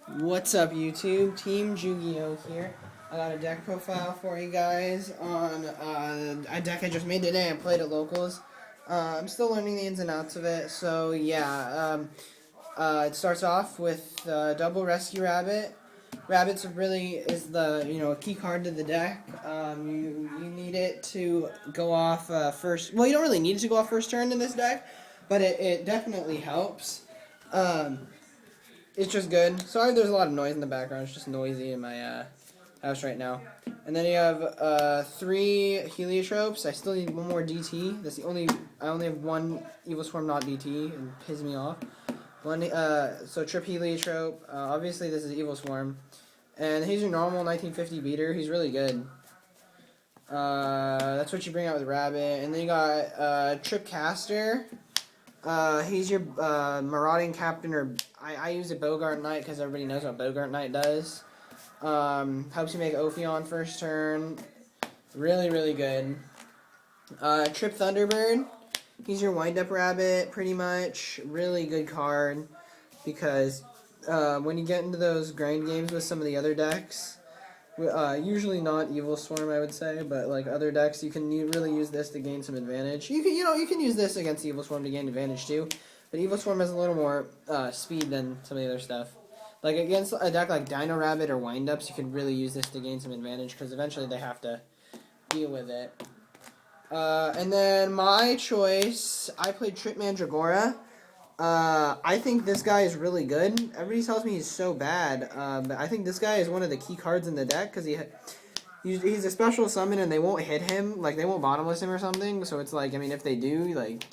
What's up, YouTube? Team Yu-Gi-Oh here. I got a deck profile for you guys on a deck I just made today. I played at locals. I'm still learning the ins and outs of it, so yeah. It starts off with double Rescue Rabbit. Rabbit's really is the a key card to the deck. You need it to go off first. Well, you don't really need it to go off first turn in this deck, but it definitely helps. Um, it's just good. Sorry there's a lot of noise in the background. It's just noisy in my house right now. And then you have 3 heliotropes. I still need one more DT. I only have one Evil Swarm, not DT, and piss me off. So trip heliotrope. Obviously this is Evil Swarm. And he's your normal 1950 beater. He's really good. That's what you bring out with Rabbit. And then you got Trip Caster. He's your marauding captain, or I use a Bogart Knight because everybody knows what Bogart Knight does. Helps you make Ophion first turn. Really, really good. Trip Thunderbird. He's your wind-up rabbit, pretty much. Really good card because when you get into those grind games with some of the other decks, usually not Evil Swarm, I would say, but like other decks, you can really use this to gain some advantage. You can use this against Evil Swarm to gain advantage too, but Evil Swarm has a little more speed than some of the other stuff. Like against a deck like Dino Rabbit or Windups, you can really use this to gain some advantage because eventually they have to deal with it. And then my choice, I played Trip Mandragora. I think this guy is really good. Everybody tells me he's so bad, but I think this guy is one of the key cards in the deck because he's a special summon and they won't hit him, like they won't bottomless him or something. So it's like, I mean, if they do, like,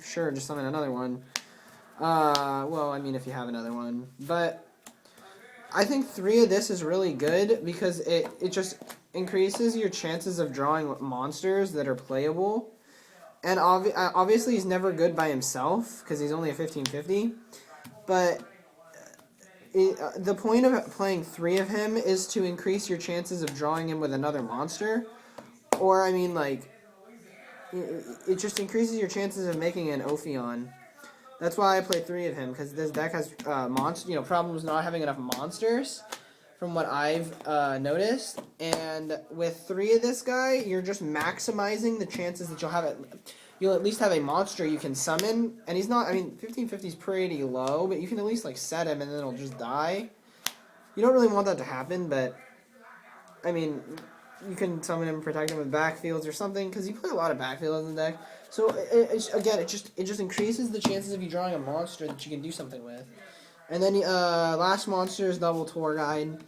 sure, just summon another one. Well, I mean, if you have another one, but I think 3 of this is really good because it just increases your chances of drawing monsters that are playable. And obviously he's never good by himself because he's only a 1550. But the point of playing 3 of him is to increase your chances of drawing him with another monster. Or, I mean, like, it just increases your chances of making an Ophion. That's why I play 3 of him, because this deck has problems not having enough monsters, from what I've noticed. And with 3 of this guy, you're just maximizing the chances that you'll at least have a monster you can summon. And he's not, I mean, 1550 is pretty low, but you can at least like set him and then it'll just die. You don't really want that to happen, but I mean, you can summon him, protect him with backfields or something, because you play a lot of backfields in the deck. So it just increases the chances of you drawing a monster that you can do something with. And then last monster is Double Tour Guide.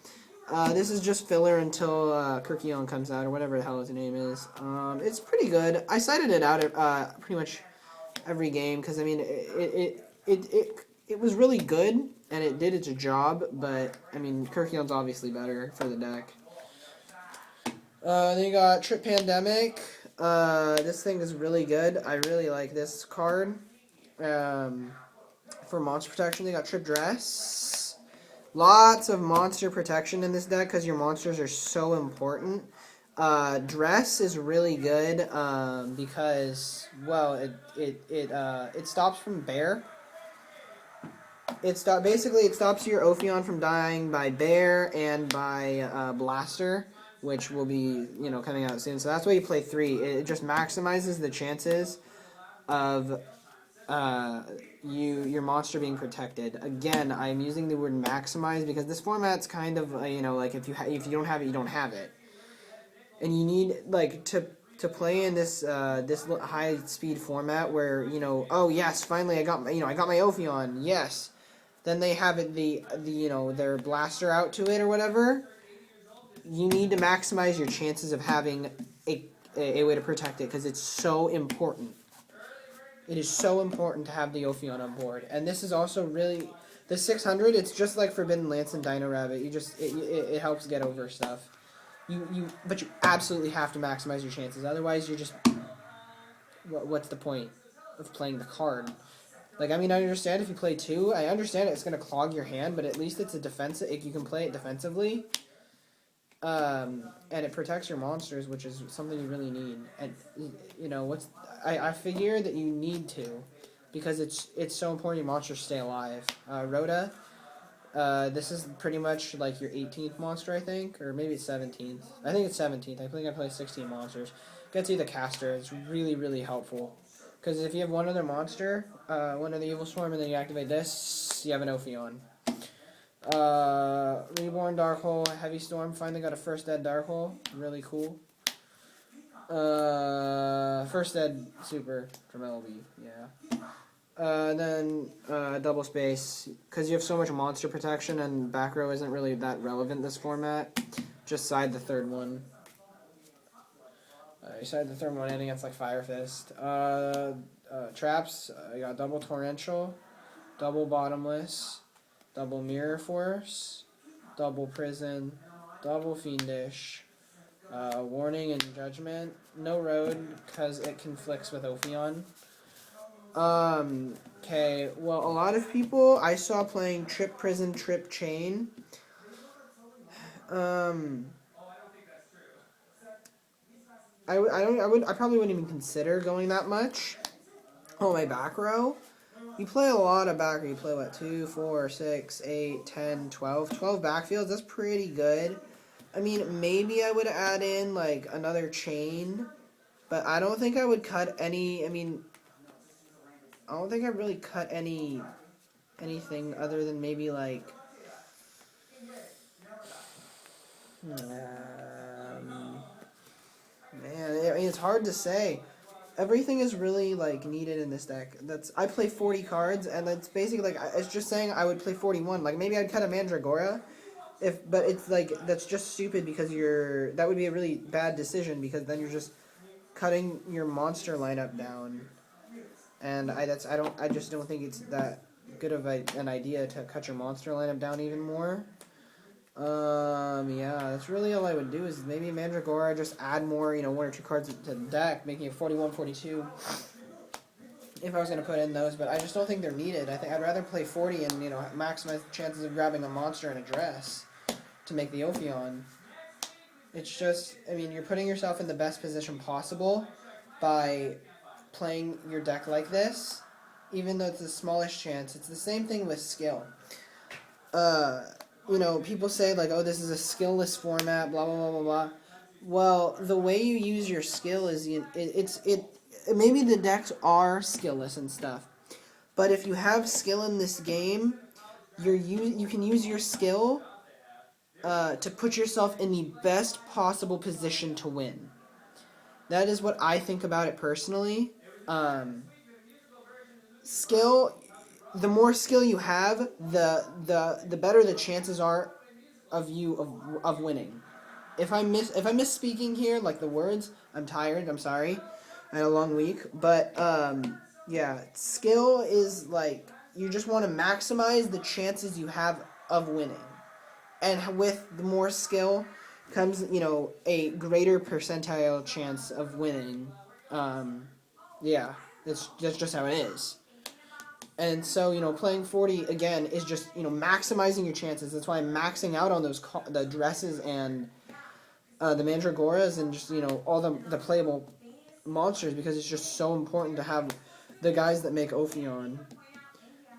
This is just filler until Kirkion comes out, or whatever the hell his name is. It's pretty good. I cited it out at pretty much every game because I mean it was really good and it did its job. But I mean Kirkion's obviously better for the deck. Then you got Trip Pandemic. This thing is really good. I really like this card. For monster protection, they got Trip Dress. Lots of monster protection in this deck because your monsters are so important. Dress is really good because, well, it stops from bear. Basically, it stops your Ophion from dying by bear and by blaster, which will be coming out soon. So that's why you play 3. It just maximizes the chances of your monster being protected. Again, I'm using the word maximize because this format's kind of like if you don't have it, you don't have it, and you need like to play in this this high speed format where oh yes, finally I got my Ophion, yes. Then they have it their blaster out to it or whatever. You need to maximize your chances of having a way to protect it because it's so important. It is so important to have the Ophion on board. And this is also really... The 600, it's just like Forbidden Lance and Dino Rabbit. It helps get over stuff. But you absolutely have to maximize your chances. Otherwise, you're just... What's the point of playing the card? Like, I mean, I understand if you play 2. I understand it's going to clog your hand, but at least it's a defensive... You can play it defensively. And it protects your monsters, which is something you really need. And I figure that you need to, because it's so important your monsters stay alive. Rhoda, This is pretty much like your 18th monster, I think, or maybe it's 17th. I think it's 17th. I think I play 16 monsters. Gets you the caster. It's really, really helpful. Because if you have one other monster, one of the evil swarm, and then you activate this, you have an Ophion. Reborn Dark Hole, Heavy Storm. Finally got a First Dead Dark Hole. Really cool. First Dead Super from LB. Yeah. Then double space, because you have so much monster protection and back row isn't really that relevant this format. Just side the third one. You side the third one, I think it's like Fire Fist. Traps, you got double torrential, double bottomless, double mirror force, double prison, double fiendish, warning and judgment. No road because it conflicts with Ophion. Okay, well, a lot of people I saw playing Trip Prison, Trip Chain. I probably wouldn't even consider going that much. Oh, my back row? You play a lot of back row. You play, what, 2, 4, 6, 8, 10, 12. 12 backfields, that's pretty good. I mean, maybe I would add in, like, another chain. But I don't think I would cut any, I don't think I'd really cut anything other than maybe, like, man, I mean, it's hard to say. Everything is really, like, needed in this deck. I play 40 cards, and it's basically, like, it's just saying I would play 41. Like, maybe I'd cut a Mandragora, but it's, like, that's just stupid because that would be a really bad decision because then you're just cutting your monster lineup down. And I just don't think it's that good of an idea to cut your monster lineup down even more. Yeah, that's really all I would do is maybe Mandragora, just add more, 1 or 2 cards to the deck, making it 41, 42. If I was going to put in those, but I just don't think they're needed. I think I'd rather play 40 and, maximize the chances of grabbing a monster and a dress to make the Ophion. It's just, you're putting yourself in the best position possible by playing your deck like this, even though it's the smallest chance. It's the same thing with skill. People say, like, oh, this is a skillless format, blah, blah, blah, blah, blah. Well, the way you use your skill is, maybe the decks are skillless and stuff, but if you have skill in this game, you can use your skill to put yourself in the best possible position to win. That is what I think about it personally. Skill, the more skill you have, the better the chances are of winning. If I miss speaking here, like the words, I'm tired. I'm sorry. I had a long week, but yeah, skill is like you just want to maximize the chances you have of winning, and with the more skill comes a greater percentile chance of winning. Yeah, that's just how it is. And so, playing 40 again is just, maximizing your chances. That's why I'm maxing out on the dresses and the Mandragoras and just, all the playable monsters because it's just so important to have the guys that make Ophion.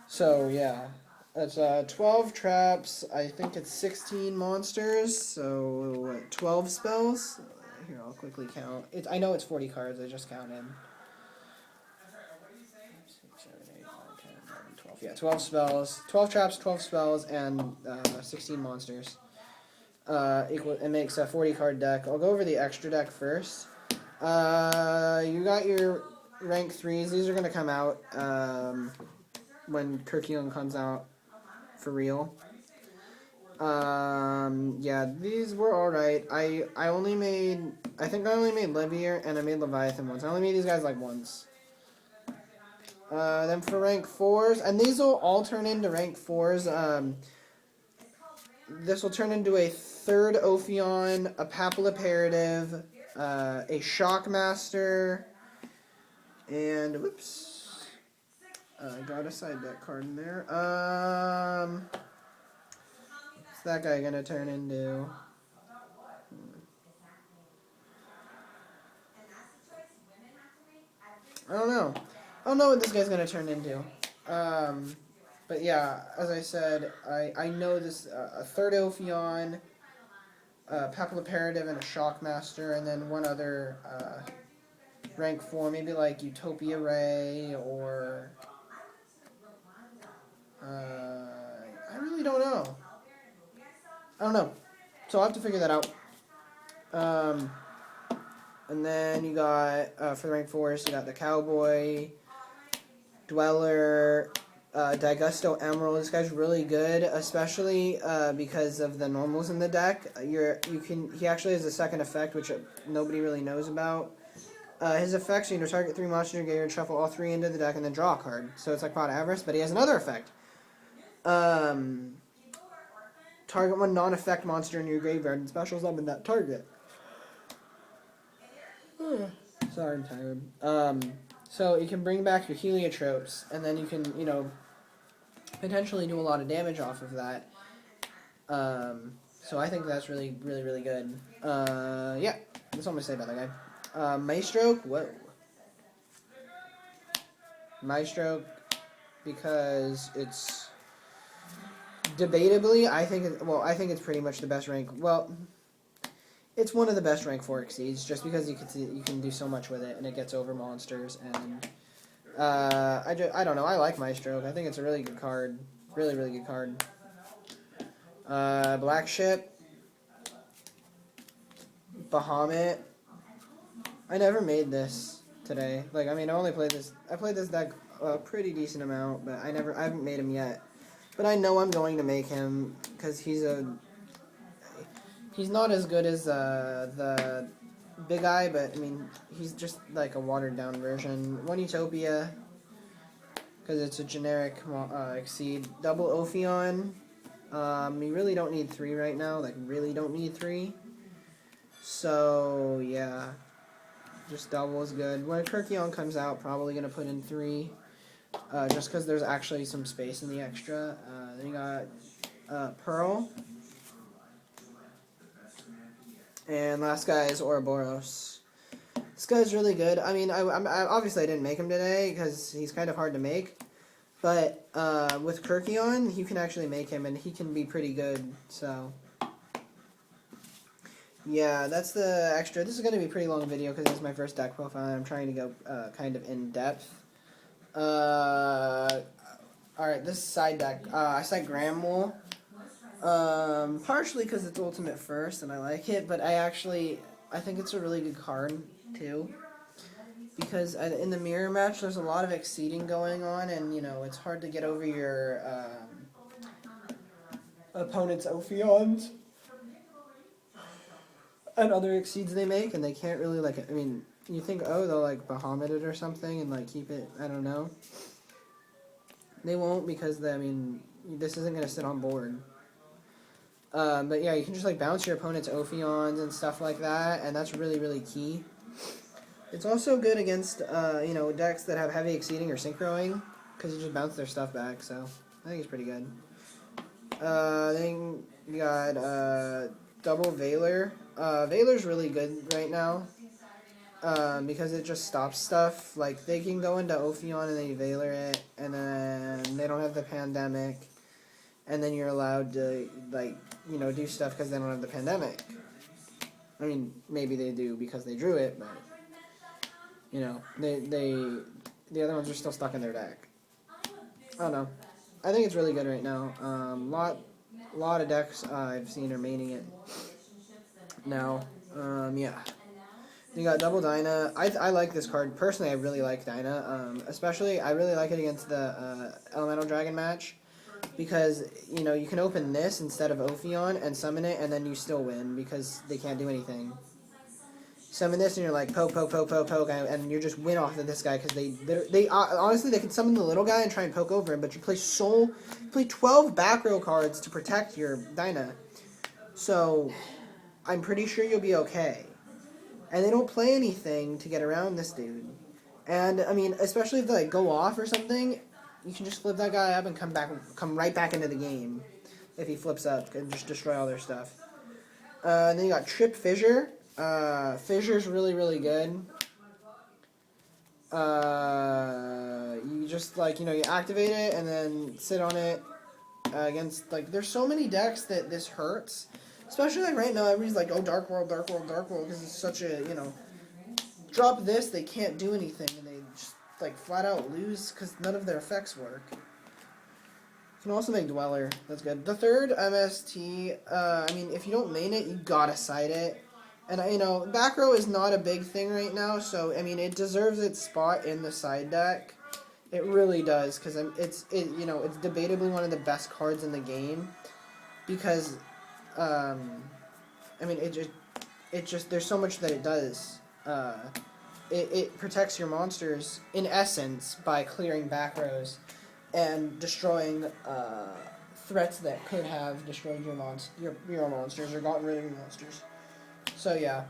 So, yeah. That's 12 traps. I think it's 16 monsters. So, what, 12 spells? Here, I'll quickly count. I know it's 40 cards. I just counted. 12. Yeah, 12 spells. 12 traps, 12 spells, and 16 monsters. It makes a 40 card deck. I'll go over the extra deck first. You got your rank 3s. These are going to come out when Kirkion comes out for real. Yeah, these were alright. I think I only made Levier and I made Leviathan once. I only made these guys like once. Then for rank 4s, and these will all turn into rank 4s. This will turn into a 3rd Ophion, a Papillaparative, a Shockmaster, and whoops, I got a side deck card in there. What's that guy gonna turn into? I don't know what this guy's gonna turn into. But But yeah, as I said, I know this a third Ophion, Papilloparative, and a Shockmaster, and then one other rank 4, maybe like Utopia Ray, or I really don't know. I don't know. So I'll have to figure that out. And then you got, for the rank 4s, you got the Cowboy, Dweller, Daigusto Emerald. This guy's really good, especially because of the normals in the deck. He actually has a second effect, which nobody really knows about. His effects, target 3 monsters in your graveyard, shuffle all 3 into the deck, and then draw a card. So it's like Pot Avarice, but he has another effect. Target 1 non-effect monster in your graveyard and special summon that target. Sorry, I'm tired. So you can bring back your Heliotropes, and then you can, potentially do a lot of damage off of that. So I think that's really, really, really good. Yeah, that's all I'm going to say about that guy. Maestro, whoa. Maestro, because it's debatably, I think it's pretty much the best rank. Well, it's one of the best rank 4 exceeds, just because you can do so much with it, and it gets over monsters, and I don't know, I like Maestro. I think it's a really good card. Really, really good card. Black Ship, Bahamut. I never made this today. Like, I only played this. I played this deck a pretty decent amount, but I haven't made him yet. But I know I'm going to make him because he's not as good as the big eye, but he's just like a watered down version. 1 Utopia, because it's a generic exceed. Double Ophion. You really don't need 3 right now. Like, really don't need 3. So yeah, just double is good. When Kirkion comes out, probably gonna put in 3, just because there's actually some space in the extra. Then you got Pearl. And last guy is Ouroboros. This guy's really good. I obviously I didn't make him today because he's kind of hard to make. But with Kirkion, you can actually make him, and he can be pretty good. So yeah, that's the extra. This is going to be a pretty long video because this is my first deck profile, and I'm trying to go kind of in depth. Alright, this is side deck. I cite Gramble. Partially because it's ultimate first and I like it, but I think it's a really good card too, because in the mirror match there's a lot of exceeding going on, and it's hard to get over your opponent's Ophions and other exceeds they make, and they can't really you think, oh, they'll Bahamut it or something and keep it. I don't know. They won't, because this isn't gonna sit on board. But yeah, you can just bounce your opponent's Ophions and stuff like that, and that's really, really key. It's also good against decks that have heavy exceeding or synchroing, because you just bounce their stuff back. So I think it's pretty good. Then you got double Valor. Valor's really good right now, because it just stops stuff. Like, they can go into Ophion and they Valor it, and then they don't have the Pandemic, and then you're allowed to do stuff because they don't have the Pandemic. Maybe they do because they drew it, but the other ones are still stuck in their deck. I don't know. I think it's really good right now. Lot of decks I've seen are maining it now. Yeah. You got double Dyna. I like this card. Personally, I really like Dyna. Especially, I really like it against the Elemental Dragon match, because you can open this instead of Ophion and summon it, and then you still win because they can't do anything. Summon this and you're like poke, and you just win off of this guy, because they honestly, they can summon the little guy and try and poke over him, but you play 12 back row cards to protect your Dyna. So I'm pretty sure you'll be okay. And they don't play anything to get around this dude. And especially if they go off or something, you can just flip that guy up and come right back into the game if he flips up, and just destroy all their stuff. Then you got Trip Fissure. Fissure's really, really good. You just like you activate it and then sit on it against like there's so many decks that this hurts, especially like right now everybody's like, oh, Dark World, Dark World, Dark World, because it's such a drop this, they can't do anything and they just like flat out lose because none of their effects work. You can also make Dweller. That's good. The third MST, I mean, if you don't main it, you gotta side it. And, back row is not a big thing right now, so, I mean, it deserves its spot in the side deck. It really does, because it's debatably one of the best cards in the game. Because, I mean, it just there's so much that it does. It protects your monsters, in essence, by clearing back rows and destroying threats that could have destroyed your monsters or gotten rid of your monsters. So yeah,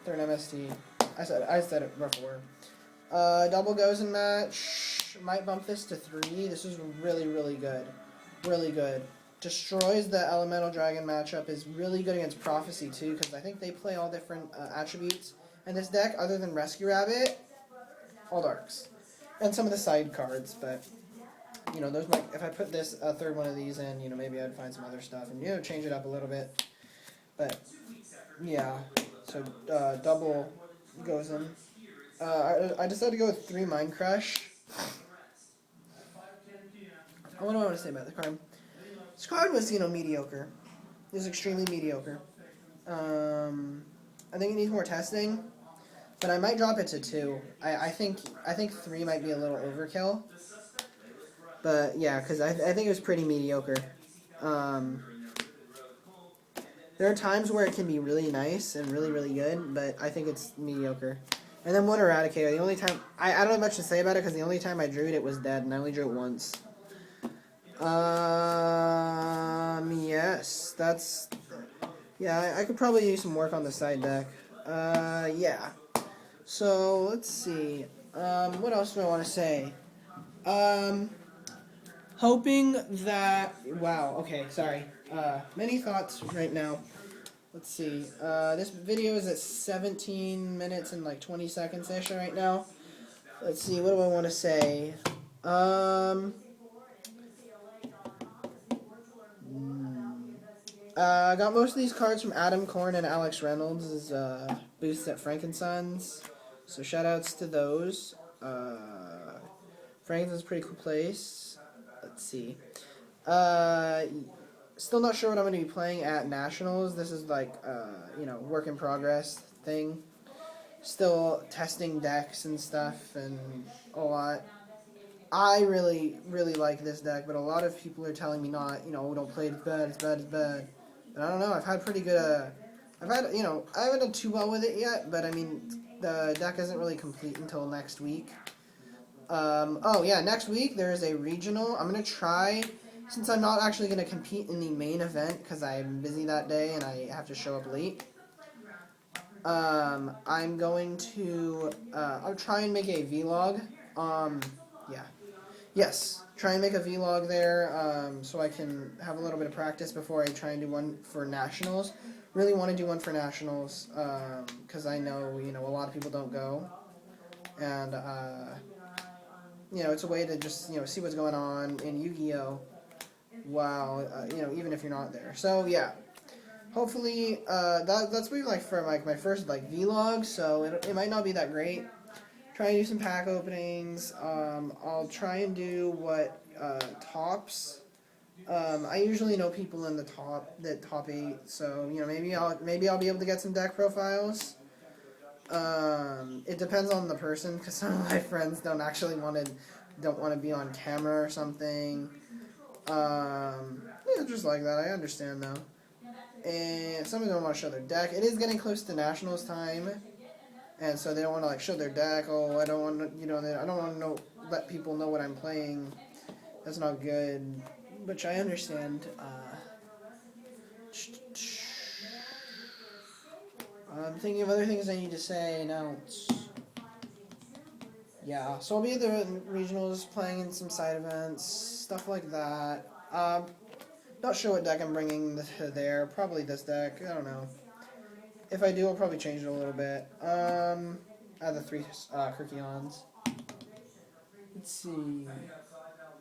third MST. I said it before. Double goes in match. Might bump this to 3. This is really, really good. Really good. Destroys the Elemental Dragon matchup. Is really good against Prophecy too, because I think they play all different attributes in this deck other than Rescue Rabbit. All darks. And some of the side cards, but those might, if I put this third one of these in, maybe I'd find some other stuff and change it up a little bit. But yeah, so double goes in. I decided to go with 3 Mind Crush. What do I want to say about the card? This card was mediocre. It was extremely mediocre. I think it needs more testing, but I might drop it to 2. I think 3 might be a little overkill. But yeah, because I think it was pretty mediocre. There are times where it can be really nice and really, really good, but I think it's mediocre. And then one Eradicator. The only time I don't have much to say about it because the only time I drew it was dead, and I only drew it once. Yes, that's I could probably use some work on the side deck. Yeah. So let's see. What else do I want to say? Hoping that... Wow, okay, sorry. Many thoughts right now. Let's see. This video is at 17 minutes and like 20 seconds-ish right now. Let's see, what do I want to say? I got most of these cards from Adam Korn and Alex Reynolds' booths at Frankensons. So shoutouts to those. Frankenson's a pretty cool place. Let's see. Still not sure what I'm going to be playing at Nationals. This is like, work in progress thing. Still testing decks and stuff and a lot. I really, really like this deck, but a lot of people are telling me not, don't play it, it's bad, it's bad, it's bad. But I don't know, I've had pretty good, I haven't done too well with it yet, but I mean, the deck isn't really complete until next week. Oh yeah, next week there is a regional. I'm going to try, since I'm not actually going to compete in the main event, because I'm busy that day and I have to show up late. I'm going to, I'll try and make a vlog. Yeah. Yes, try and make a vlog there, so I can have a little bit of practice before I try and do one for Nationals. Really want to do one for Nationals, because I know, a lot of people don't go. And, it's a way to just, see what's going on in Yu-Gi-Oh! Wow, even if you're not there. So, yeah. Hopefully, that's maybe like for my first vlog, so it might not be that great. Try and do some pack openings. I'll try and do tops. I usually know people in the top 8, so maybe I'll be able to get some deck profiles. It depends on the person, because some of my friends don't want to be on camera or something. Just like that. I understand though. And some of them don't want to show their deck. It is getting close to Nationals time, and so they don't want to show their deck. Oh, I don't want to, I don't want to let people know what I'm playing. That's not good, which I understand. I'm thinking of other things I need to say now. Yeah, so I'll be at the regionals, playing in some side events, stuff like that. Not sure what deck I'm bringing there. Probably this deck. I don't know. If I do, I'll probably change it a little bit. I have the 3 Kirkions. let's see.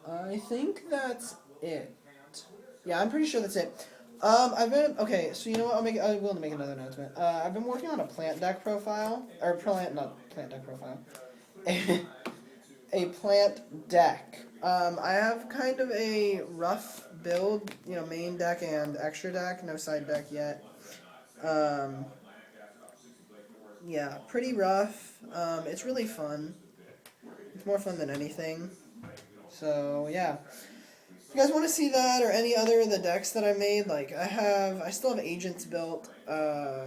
I think that's it. Yeah, I'm pretty sure that's it. I've been okay. So you know what? I will make another announcement. I've been working on a plant deck profile not plant deck profile, a plant deck. I have kind of a rough build. You know, main deck and extra deck. No side deck yet. Um, yeah, pretty rough. It's really fun. It's more fun than anything. So yeah. If you guys want to see that or any other of the decks that I made, like I still have agents built,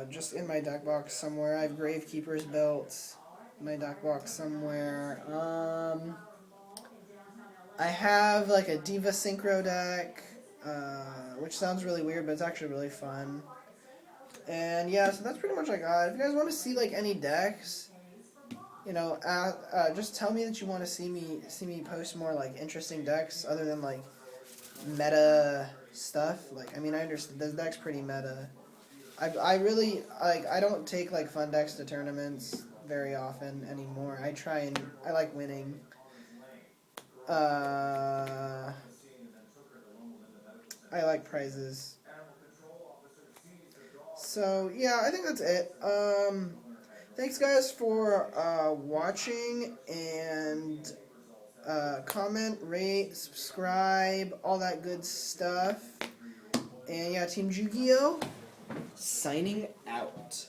just in my deck box somewhere. I have gravekeepers built in my deck box somewhere. I have like a Diva Synchro deck, which sounds really weird, but it's actually really fun. And yeah, so that's pretty much what I got. If you guys want to see like any decks, you know, just tell me that you want to see me post more like interesting decks other than like meta stuff. Like, I mean, I understand this deck's pretty meta. I really like. I don't take like fun decks to tournaments very often anymore. I like winning. I like prizes. So yeah, I think that's it. Thanks guys for watching, and comment, rate, subscribe, all that good stuff. And yeah, Team Yu-Gi-Oh! Signing out.